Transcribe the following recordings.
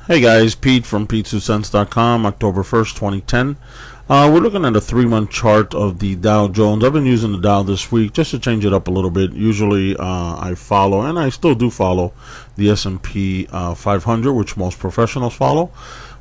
Hey guys, Pete from Pete2Cents.com, October 1st, 2010. We're looking at a 3-month chart of the Dow Jones. I've been using the Dow this week just to change it up a little bit. Usually I follow, and I still do follow, the S&P 500, which most professionals follow.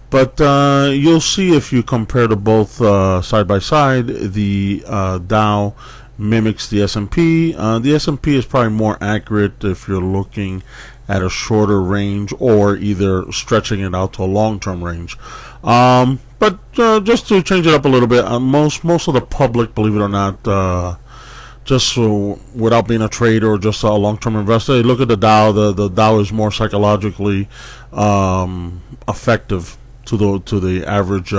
But you'll see if you compare to both side by side, the Dow mimics the S&P. The S&P is probably more accurate if you're looking at a shorter range or either stretching it out to a long-term range. But just to change it up a little bit, most of the public, believe it or not, just without being a trader or just a long-term investor, they look at the Dow. The Dow is more psychologically effective to the average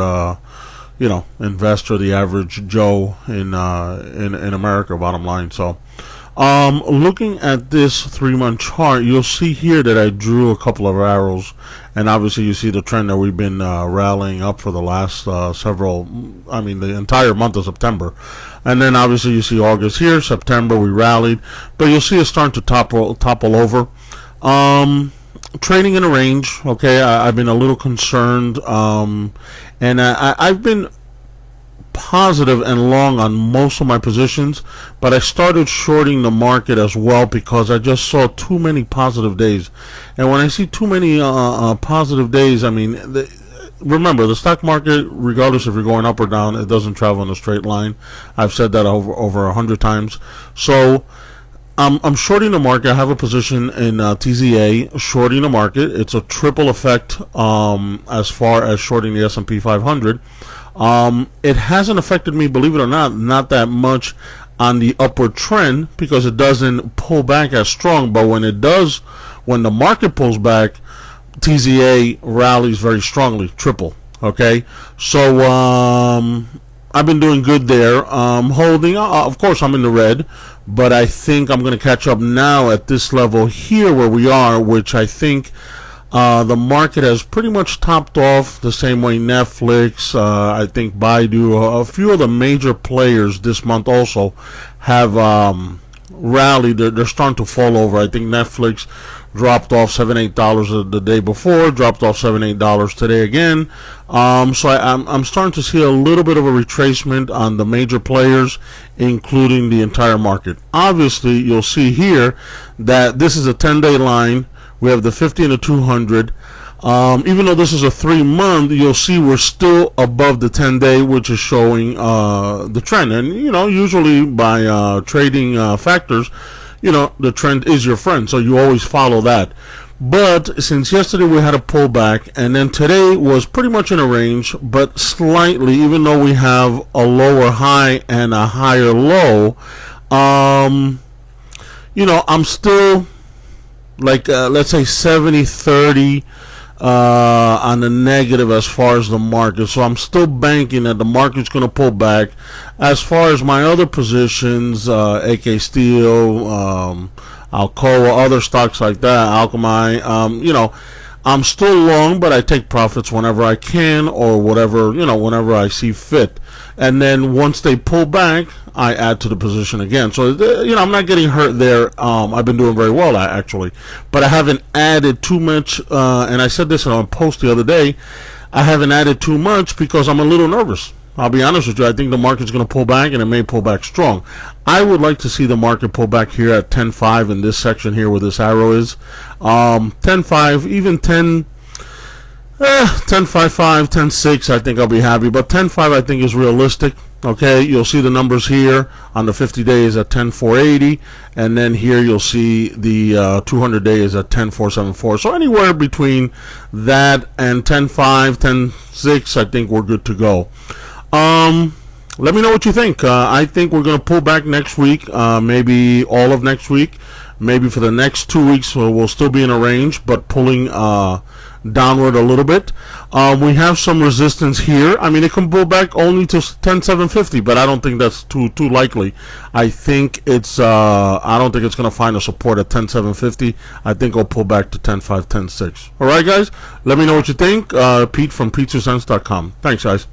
investor, the average Joe in America, bottom line. So looking at this 3-month chart, you'll see here that I drew a couple of arrows, and obviously you see the trend that we've been rallying up for the last the entire month of September. And then obviously you see August here, September we rallied, but you'll see it starting to topple over. Trading in a range, okay. I've been a little concerned, and I've been positive and long on most of my positions, but I started shorting the market as well because I just saw too many positive days. And when I see too many positive days, I mean, remember, the stock market, regardless if you're going up or down, it doesn't travel in a straight line. I've said that over 100 times. So I'm shorting the market. I have a position in TZA, shorting the market. It's a triple effect as far as shorting the S&P 500. It hasn't affected me, believe it or not that much on the upward trend because it doesn't pull back as strong. But when it does, when the market pulls back, TZA rallies very strongly, triple. Okay, so I've been doing good there. Holding, of course, I'm in the red, but I think I'm going to catch up now at this level here where we are, which I think the market has pretty much topped off the same way Netflix, I think Baidu, a few of the major players this month also have rallied. They're starting to fall over. I think Netflix dropped off $7-8 the day before, dropped off $7-8 today again. So I'm starting to see a little bit of a retracement on the major players, including the entire market. Obviously, you'll see here that this is a 10-day line. We have the 50 and the 200. Even though this is a 3-month, you'll see we're still above the 10-day, which is showing the trend. And usually by trading factors, the trend is your friend, so you always follow that. But since yesterday we had a pullback, and then today was pretty much in a range, but slightly, even though we have a lower high and a higher low, I'm still like let's say 70-30 on the negative as far as the market. So I'm still banking that the market's going to pull back. As far as my other positions, AK Steel, Alcoa, other stocks like that, Alchemy, I'm still long, but I take profits whenever I can or whatever, whenever I see fit. And then once they pull back, I add to the position again. So, I'm not getting hurt there. I've been doing very well, actually. But I haven't added too much, and I said this in a post the other day, I haven't added too much because I'm a little nervous. I'll be honest with you. I think the market's going to pull back, and it may pull back strong. I would like to see the market pull back here at 10.5 in this section here where this arrow is. 10.5, even 10... 10.55, 10.6, I think I'll be happy. But 10.5 I think is realistic. Okay, you'll see the numbers here on the 50 days at 10.480, and then here you'll see the 200 days at 10.474. So anywhere between that and 10.5, 10.6, I think we're good to go. Let me know what you think. I think we're going to pull back next week, maybe all of next week. Maybe for the next 2 weeks we'll still be in a range, but pulling downward a little bit. We have some resistance here. I mean, it can pull back only to 10.750, but I don't think that's too likely. I think it's I don't think it's going to find a support at 10.750. I think it'll pull back to 10.5, 10.6. All right, guys. Let me know what you think. Pete from Pete2Cents.com. Thanks, guys.